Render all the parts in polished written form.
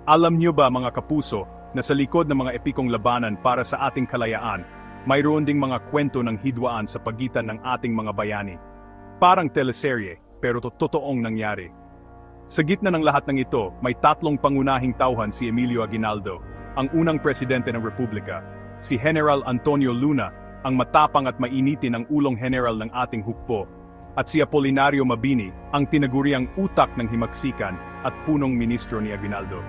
Alam niyo ba mga kapuso, na sa likod ng mga epikong labanan para sa ating kalayaan, mayroon ding mga kwento ng hidwaan sa pagitan ng ating mga bayani. Parang teleserye, pero totoong nangyari. Sa gitna ng lahat ng ito, may tatlong pangunahing tauhan si Emilio Aguinaldo, ang unang presidente ng Republika, si General Antonio Luna, ang matapang at mainitin ang ulong general ng ating hukbo, at si Apolinario Mabini, ang tinaguriang utak ng himagsikan at punong ministro ni Aguinaldo.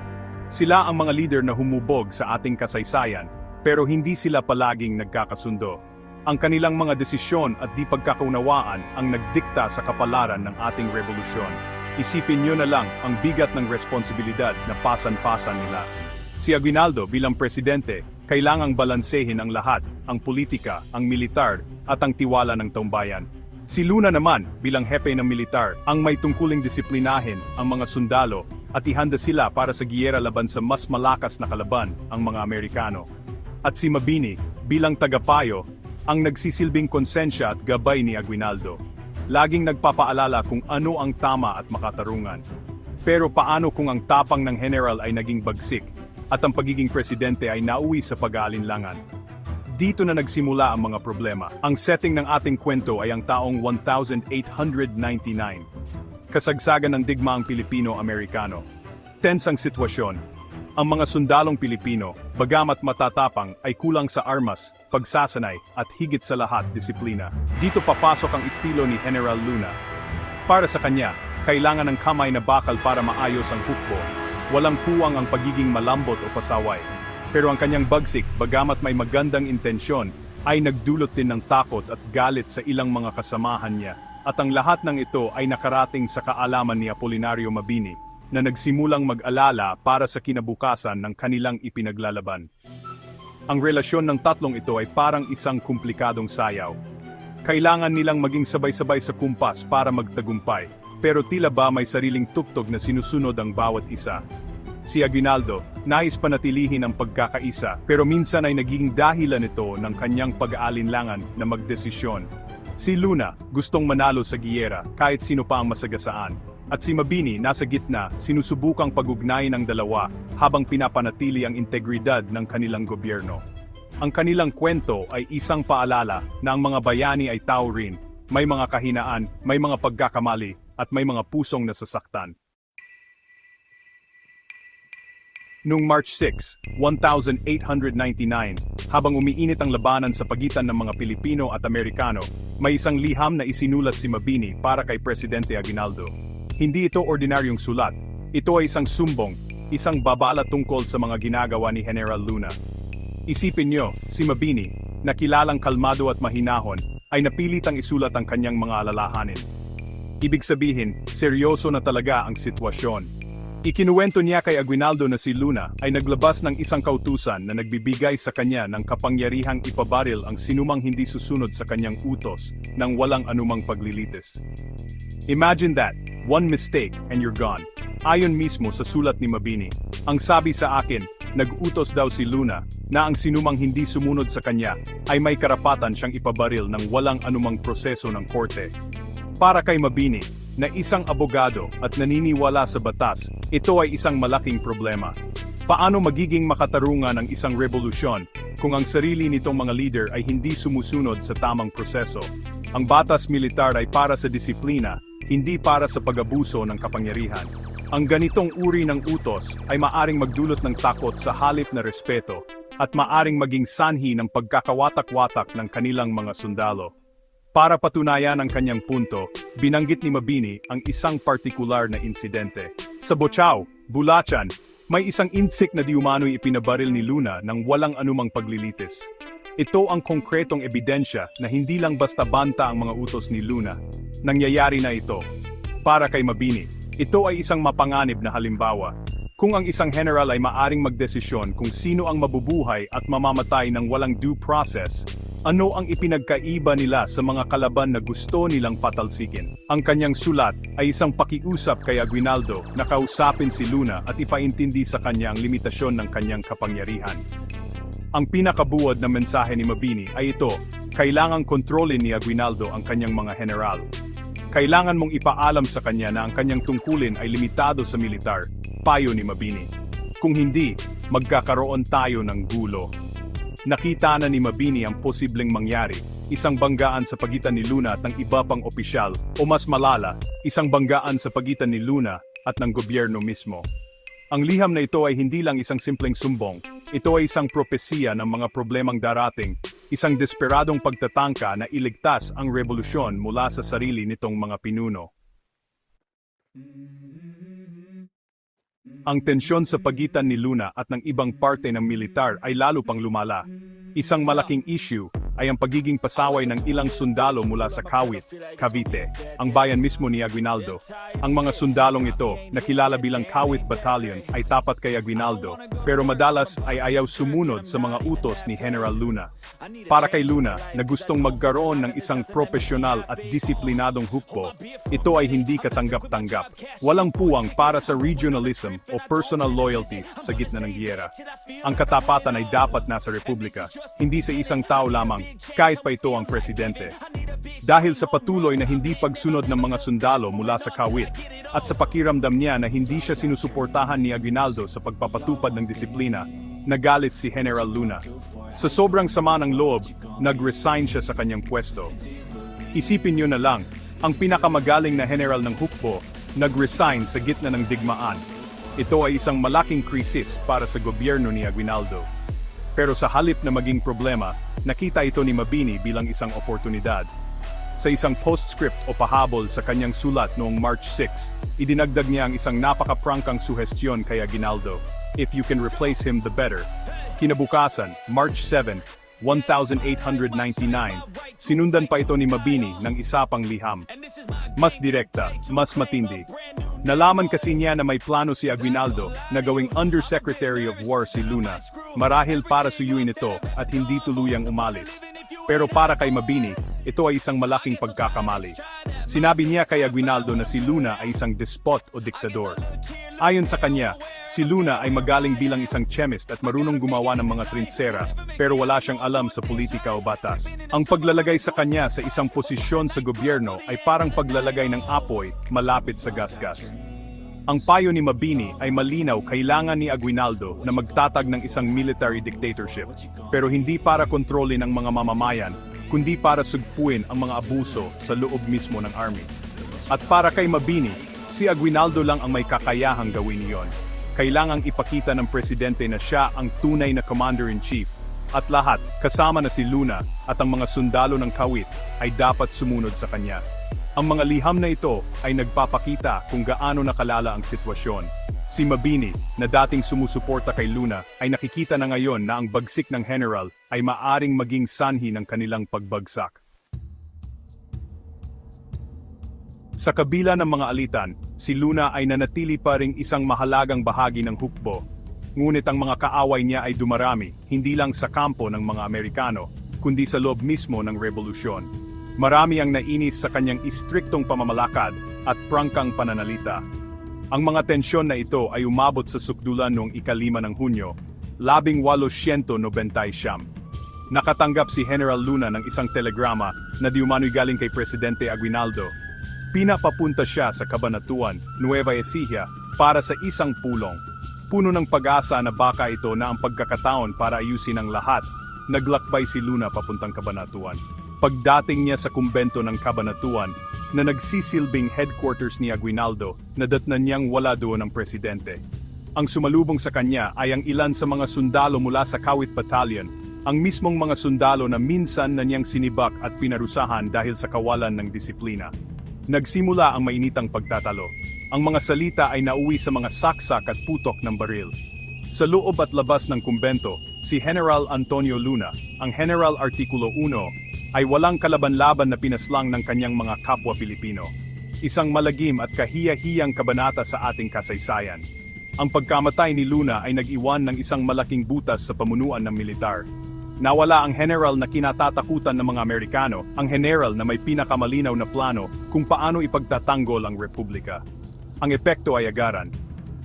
Sila ang mga leader na humubog sa ating kasaysayan, pero hindi sila palaging nagkakasundo. Ang kanilang mga desisyon at di pagkakaunawaan ang nagdikta sa kapalaran ng ating revolusyon. Isipin nyo na lang ang bigat ng responsibilidad na pasan-pasan nila. Si Aguinaldo bilang presidente, kailangang balansehin ang lahat, ang politika, ang militar, at ang tiwala ng taumbayan. Si Luna naman, bilang hepe ng militar, ang may tungkuling disiplinahin ang mga sundalo at ihanda sila para sa giyera laban sa mas malakas na kalaban, ang mga Amerikano. At si Mabini, bilang tagapayo, ang nagsisilbing konsensya at gabay ni Aguinaldo. Laging nagpapaalala kung ano ang tama at makatarungan. Pero paano kung ang tapang ng general ay naging bagsik at ang pagiging presidente ay nauwi sa pag-aalinlangan? Dito na nagsimula ang mga problema. Ang setting ng ating kwento ay ang taong 1899. Kasagsagan ng digmaang Pilipino-Amerikano. Tense ang sitwasyon. Ang mga sundalong Pilipino, bagamat matatapang, ay kulang sa armas, pagsasanay, at higit sa lahat, disiplina. Dito papasok ang estilo ni General Luna. Para sa kanya, kailangan ng kamay na bakal para maayos ang hukbo. Walang puwang ang pagiging malambot o pasaway. Pero ang kanyang bagsik, bagamat may magandang intensyon, ay nagdulot din ng takot at galit sa ilang mga kasamahan niya. At ang lahat ng ito ay nakarating sa kaalaman ni Apolinario Mabini, na nagsimulang mag-alala para sa kinabukasan ng kanilang ipinaglalaban. Ang relasyon ng tatlong ito ay parang isang komplikadong sayaw. Kailangan nilang maging sabay-sabay sa kumpas para magtagumpay, pero tila ba may sariling tugtog na sinusunod ang bawat isa. Si Aguinaldo, nais panatilihin ang pagkakaisa, pero minsan ay naging dahilan ito ng kanyang pag-aalinlangan na magdesisyon. Si Luna, gustong manalo sa giyera, kahit sino pa ang masagasaan. At si Mabini, nasa gitna, sinusubukang pag-ugnayin ang dalawa habang pinapanatili ang integridad ng kanilang gobyerno. Ang kanilang kwento ay isang paalala na ang mga bayani ay tao rin, may mga kahinaan, may mga pagkakamali, at may mga pusong nasasaktan. Noong March 6, 1899, habang umiinit ang labanan sa pagitan ng mga Pilipino at Amerikano, may isang liham na isinulat si Mabini para kay Presidente Aguinaldo. Hindi ito ordinaryong sulat, ito ay isang sumbong, isang babala tungkol sa mga ginagawa ni General Luna. Isipin nyo, si Mabini, na kilalang kalmado at mahinahon, ay napilitang isulat ang kanyang mga alalahanin. Ibig sabihin, seryoso na talaga ang sitwasyon. Ikinuwento niya kay Aguinaldo na si Luna ay naglabas ng isang kautusan na nagbibigay sa kanya ng kapangyarihang ipabaril ang sinumang hindi susunod sa kanyang utos nang walang anumang paglilitis. Imagine that, one mistake and you're gone. Ayon mismo sa sulat ni Mabini, ang sabi sa akin, nag-utos daw si Luna na ang sinumang hindi sumunod sa kanya ay may karapatan siyang ipabaril ng walang anumang proseso ng korte. Para kay Mabini, na isang abogado at naniniwala sa batas, ito ay isang malaking problema. Paano magiging makatarungan ang isang revolusyon kung ang sarili nitong mga leader ay hindi sumusunod sa tamang proseso? Ang batas militar ay para sa disiplina, hindi para sa pag-abuso ng kapangyarihan. Ang ganitong uri ng utos ay maaring magdulot ng takot sa halip na respeto at maaring maging sanhi ng pagkakawatak-watak ng kanilang mga sundalo. Para patunayan ang kanyang punto, binanggit ni Mabini ang isang partikular na insidente. Sa Bochao, Bulacan, may isang insik na diumano'y ipinabaril ni Luna nang walang anumang paglilitis. Ito ang konkretong ebidensya na hindi lang basta banta ang mga utos ni Luna. Nangyayari na ito. Para kay Mabini, ito ay isang mapanganib na halimbawa. Kung ang isang general ay maaring magdesisyon kung sino ang mabubuhay at mamamatay ng walang due process, ano ang ipinagkaiba nila sa mga kalaban na gusto nilang patalsikin? Ang kanyang sulat ay isang pakiusap kay Aguinaldo na kausapin si Luna at ipaintindi sa kanya ang limitasyon ng kanyang kapangyarihan. Ang pinakabuod na mensahe ni Mabini ay ito, kailangang kontrolin ni Aguinaldo ang kanyang mga general. Kailangan mong ipaalam sa kanya na ang kanyang tungkulin ay limitado sa militar, payo ni Mabini. Kung hindi, magkakaroon tayo ng gulo. Nakita na ni Mabini ang posibleng mangyari, isang banggaan sa pagitan ni Luna at ng iba pang opisyal, o mas malala, isang banggaan sa pagitan ni Luna at ng gobyerno mismo. Ang liham na ito ay hindi lang isang simpleng sumbong, ito ay isang propesiya ng mga problemang darating, isang desperadong pagtatangka na iligtas ang revolusyon mula sa sarili nitong mga pinuno. Ang tensyon sa pagitan ni Luna at ng ibang parte ng militar ay lalo pang lumala. Isang malaking issue ay ang pagiging pasaway ng ilang sundalo mula sa Kawit, Cavite, ang bayan mismo ni Aguinaldo. Ang mga sundalong ito, na kilala bilang Kawit Battalion, ay tapat kay Aguinaldo, pero madalas ay ayaw sumunod sa mga utos ni General Luna. Para kay Luna, na gustong magkaroon ng isang profesional at disiplinadong hukbo, ito ay hindi katanggap-tanggap. Walang puwang para sa regionalism o personal loyalties sa gitna ng giyera. Ang katapatan ay dapat nasa republika, hindi sa isang tao lamang, kahit pa ito ang presidente. Dahil sa patuloy na hindi pagsunod ng mga sundalo mula sa Kawit, at sa pakiramdam niya na hindi siya sinusuportahan ni Aguinaldo sa pagpapatupad ng disiplina, nagalit si General Luna. Sa sobrang sama ng loob, nag-resign siya sa kanyang pwesto. Isipin niyo na lang, ang pinakamagaling na general ng hukbo, nag-resign sa gitna ng digmaan. Ito ay isang malaking krisis para sa gobyerno ni Aguinaldo. Pero sa halip na maging problema, nakita ito ni Mabini bilang isang oportunidad. Sa isang postscript o pahabol sa kanyang sulat noong March 6, idinagdag niya ang isang napaka-prangkang suhestyon kay Aguinaldo, "If you can replace him, the better." Kinabukasan, March 7, 1899, sinundan pa ito ni Mabini ng isa pang liham. Mas direkta, mas matindi. Nalaman kasi niya na may plano si Aguinaldo na gawing Undersecretary of War si Luna, marahil para suyuin ito at hindi tuluyang umalis. Pero para kay Mabini, ito ay isang malaking pagkakamali. Sinabi niya kay Aguinaldo na si Luna ay isang despot o diktador. Ayon sa kanya, si Luna ay magaling bilang isang chemist at marunong gumawa ng mga trintsera, pero wala siyang alam sa politika o batas. Ang paglalagay sa kanya sa isang posisyon sa gobyerno ay parang paglalagay ng apoy malapit sa gasgas. Ang payo ni Mabini ay malinaw, kailangan ni Aguinaldo na magtatag ng isang military dictatorship, pero hindi para kontrolin ang mga mamamayan, kundi para sugpuin ang mga abuso sa loob mismo ng army. At para kay Mabini, si Aguinaldo lang ang may kakayahang gawin iyon. Kailangang ipakita ng presidente na siya ang tunay na commander-in-chief, at lahat, kasama na si Luna at ang mga sundalo ng Kawit, ay dapat sumunod sa kanya. Ang mga liham na ito ay nagpapakita kung gaano nakalala ang sitwasyon. Si Mabini, na dating sumusuporta kay Luna, ay nakikita na ngayon na ang bagsik ng general ay maaring maging sanhi ng kanilang pagbagsak. Sa kabila ng mga alitan, si Luna ay nanatili pa ring isang mahalagang bahagi ng hukbo. Ngunit ang mga kaaway niya ay dumarami, hindi lang sa kampo ng mga Amerikano, kundi sa loob mismo ng revolusyon. Marami ang nainis sa kanyang istriktong pamamalakad at prangkang pananalita. Ang mga tensyon na ito ay umabot sa sukdulan noong 5 ng Hunyo, 1899. Nakatanggap si General Luna ng isang telegrama na di umano'y galing kay Presidente Aguinaldo. Pinapapunta siya sa Cabanatuan, Nueva Ecija, para sa isang pulong. Puno ng pag-asa na baka ito na ang pagkakataon para ayusin ang lahat, naglakbay si Luna papuntang Cabanatuan. Pagdating niya sa kumbento ng Cabanatuan, na nagsisilbing headquarters ni Aguinaldo, nadatnan niyang wala doon ang presidente. Ang sumalubong sa kanya ay ang ilan sa mga sundalo mula sa Kawit Battalion, ang mismong mga sundalo na minsan na niyang sinibak at pinarusahan dahil sa kawalan ng disiplina. Nagsimula ang mainitang pagtatalo. Ang mga salita ay nauwi sa mga saksak at putok ng baril. Sa loob at labas ng kumbento, si General Antonio Luna, ang General Artikulo 1, ay walang kalaban-laban na pinaslang ng kanyang mga kapwa Pilipino. Isang malagim at kahiya-hiyang kabanata sa ating kasaysayan. Ang pagkamatay ni Luna ay nag-iwan ng isang malaking butas sa pamunuan ng militar. Nawala ang general na kinatatakutan ng mga Amerikano, ang general na may pinakamalinaw na plano kung paano ipagtatanggol ang republika. Ang epekto ay agaran.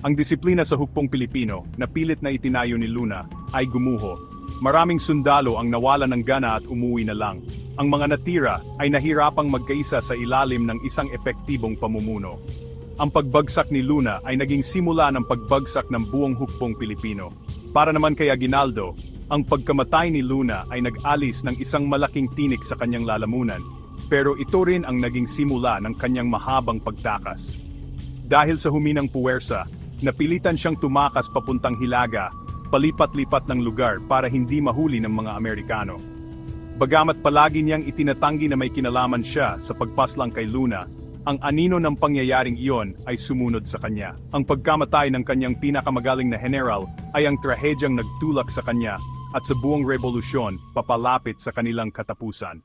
Ang disiplina sa hukbong Pilipino, na pilit na itinayo ni Luna, ay gumuho. Maraming sundalo ang nawala ng gana at umuwi na lang. Ang mga natira ay nahirapang magkaisa sa ilalim ng isang epektibong pamumuno. ang pagbagsak ni Luna ay naging simula ng pagbagsak ng buong hukbong Pilipino. Para naman kay Aguinaldo, ang pagkamatay ni Luna ay nag-alis ng isang malaking tinik sa kanyang lalamunan, pero ito rin ang naging simula ng kanyang mahabang pagtakas. Dahil sa huminang puwersa, napilitan siyang tumakas papuntang Hilaga, palipat-lipat ng lugar para hindi mahuli ng mga Amerikano. Bagamat palagi niyang itinatanggi na may kinalaman siya sa pagpaslang kay Luna, ang anino ng pangyayaring iyon ay sumunod sa kanya. Ang pagkamatay ng kanyang pinakamagaling na general ay ang trahedyang nagtulak sa kanya at sa buong revolusyon papalapit sa kanilang katapusan.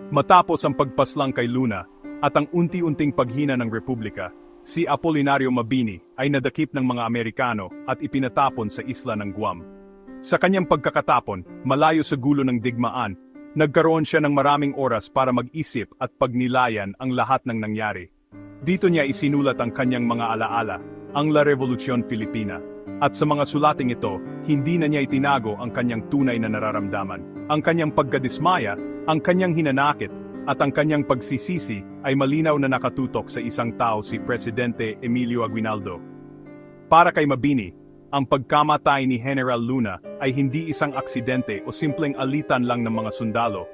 Matapos ang pagpaslang kay Luna at ang unti-unting paghina ng Republika, si Apolinario Mabini ay nadakip ng mga Amerikano at ipinatapon sa isla ng Guam. Sa kanyang pagkakatapon, malayo sa gulo ng digmaan, nagkaroon siya ng maraming oras para mag-isip at pagnilayan ang lahat ng nangyari. Dito niya isinulat ang kanyang mga alaala, ang La Revolucion Filipina. At sa mga sulating ito, hindi na niya itinago ang kanyang tunay na nararamdaman. Ang kanyang pagkadismaya, ang kanyang hinanakit, at ang kanyang pagsisisi ay malinaw na nakatutok sa isang tao, si Presidente Emilio Aguinaldo. Para kay Mabini, ang pagkamatay ni General Luna ay hindi isang aksidente o simpleng alitan lang ng mga sundalo.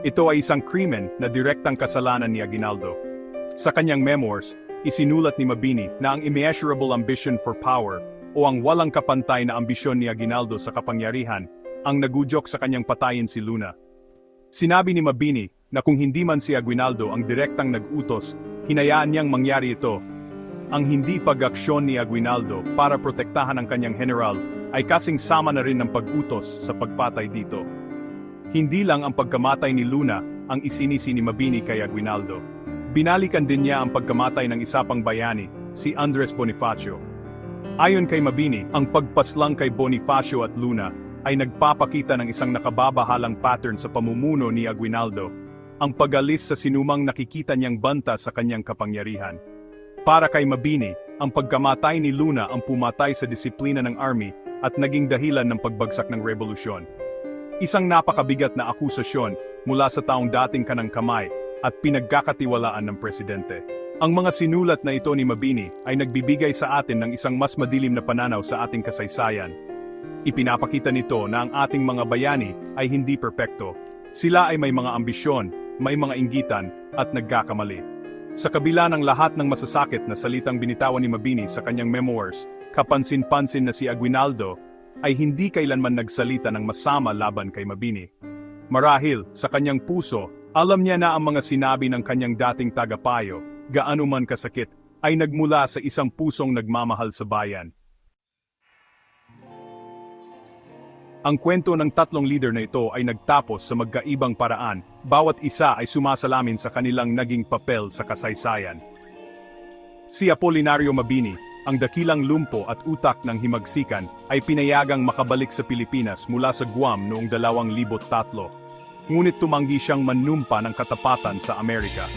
Ito ay isang krimen na direktang kasalanan ni Aguinaldo. Sa kanyang memoirs, isinulat ni Mabini na ang immeasurable ambition for power o ang walang kapantay na ambisyon ni Aguinaldo sa kapangyarihan ang nagudyok sa kanyang patayin si Luna. Sinabi ni Mabini na kung hindi man si Aguinaldo ang direktang nag-utos, hinayaan niyang mangyari ito. Ang hindi pag-aksyon ni Aguinaldo para protektahan ang kanyang general ay kasing sama na rin ng pag-utos sa pagpatay dito. Hindi lang ang pagkamatay ni Luna ang isinisi ni Mabini kay Aguinaldo. Binalikan din niya ang pagkamatay ng isa pang bayani, si Andres Bonifacio. Ayon kay Mabini, ang pagpaslang kay Bonifacio at Luna ay nagpapakita ng isang nakababahalang pattern sa pamumuno ni Aguinaldo, ang pag-alis sa sinumang nakikita niyang banta sa kanyang kapangyarihan. Para kay Mabini, ang pagkamatay ni Luna ang pumatay sa disiplina ng army at naging dahilan ng pagbagsak ng revolusyon. Isang napakabigat na akusasyon mula sa taong dating kanang kamay at pinagkakatiwalaan ng presidente. Ang mga sinulat na ito ni Mabini ay nagbibigay sa atin ng isang mas madilim na pananaw sa ating kasaysayan. Ipinapakita nito na ang ating mga bayani ay hindi perpekto. Sila ay may mga ambisyon, may mga inggitan, at nagkakamali. Sa kabila ng lahat ng masasakit na salitang binitawan ni Mabini sa kanyang memoirs, kapansin-pansin na si Aguinaldo ay hindi kailanman nagsalita ng masama laban kay Mabini. Marahil, sa kanyang puso, alam niya na ang mga sinabi ng kanyang dating tagapayo, gaano man kasakit, ay nagmula sa isang pusong nagmamahal sa bayan. Ang kwento ng tatlong leader na ito ay nagtapos sa magkaibang paraan, bawat isa ay sumasalamin sa kanilang naging papel sa kasaysayan. Si Apolinario Mabini, ang dakilang lumpo at utak ng himagsikan, ay pinayagang makabalik sa Pilipinas mula sa Guam noong 2003. Ngunit tumanggi siyang manumpa ng katapatan sa Amerika.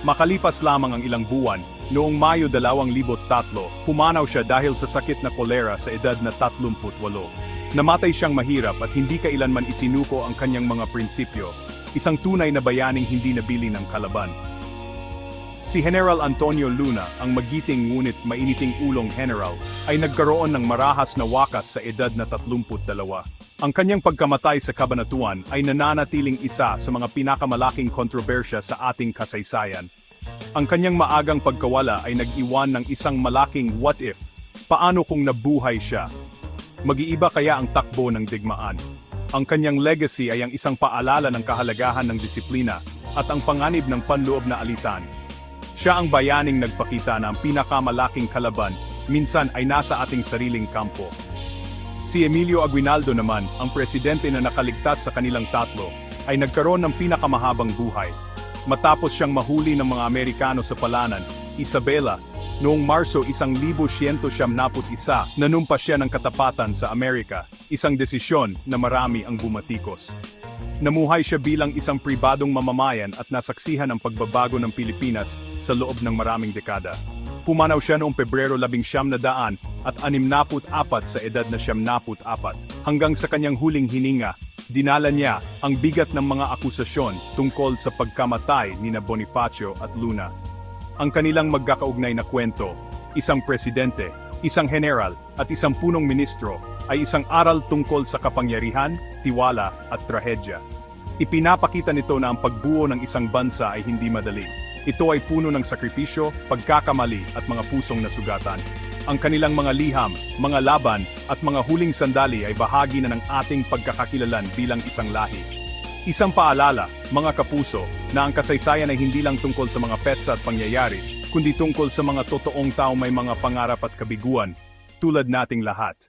Makalipas lamang ang ilang buwan, noong Mayo 2003, pumanaw siya dahil sa sakit na kolera sa edad na 38. Namatay siyang mahirap at hindi kailanman isinuko ang kanyang mga prinsipyo, isang tunay na bayaning hindi nabili ng kalaban. Si General Antonio Luna, ang magiting ngunit mainiting ulong general, ay nagkaroon ng marahas na wakas sa edad na 32. Ang kanyang pagkamatay sa kabanatuan ay nananatiling isa sa mga pinakamalaking kontrobersya sa ating kasaysayan. Ang kanyang maagang pagkawala ay nag-iwan ng isang malaking what if, paano kung nabuhay siya? Mag-iiba kaya ang takbo ng digmaan? Ang kanyang legacy ay ang isang paalala ng kahalagahan ng disiplina at ang panganib ng panloob na alitan. Siya ang bayaning nagpakita na ang pinakamalaking kalaban minsan ay nasa ating sariling kampo. Si Emilio Aguinaldo naman, ang presidente na nakaligtas sa kanilang tatlo, ay nagkaroon ng pinakamahabang buhay. Matapos siyang mahuli ng mga Amerikano sa palanan, Isabela, noong Marso 1971, nanumpa siya ng katapatan sa Amerika, isang desisyon na marami ang bumatikos. Namuhay siya bilang isang pribadong mamamayan at nasaksihan ang pagbabago ng Pilipinas sa loob ng maraming dekada. Pumanaw siya noong Pebrero 1900 at 64 sa edad na 74. Hanggang sa kanyang huling hininga, dinala niya ang bigat ng mga akusasyon tungkol sa pagkamatay ni na Bonifacio at Luna. Ang kanilang magkakaugnay na kwento, isang presidente, isang general at isang punong ministro, ay isang aral tungkol sa kapangyarihan, tiwala at trahedya. Ipinapakita nito na ang pagbuo ng isang bansa ay hindi madali. Ito ay puno ng sakripisyo, pagkakamali at mga pusong nasugatan. Ang kanilang mga liham, mga laban at mga huling sandali ay bahagi na ng ating pagkakakilalan bilang isang lahi. Isang paalala, mga kapuso, na ang kasaysayan ay hindi lang tungkol sa mga petsa at pangyayari, kundi tungkol sa mga totoong tao may mga pangarap at kabiguan, tulad nating lahat.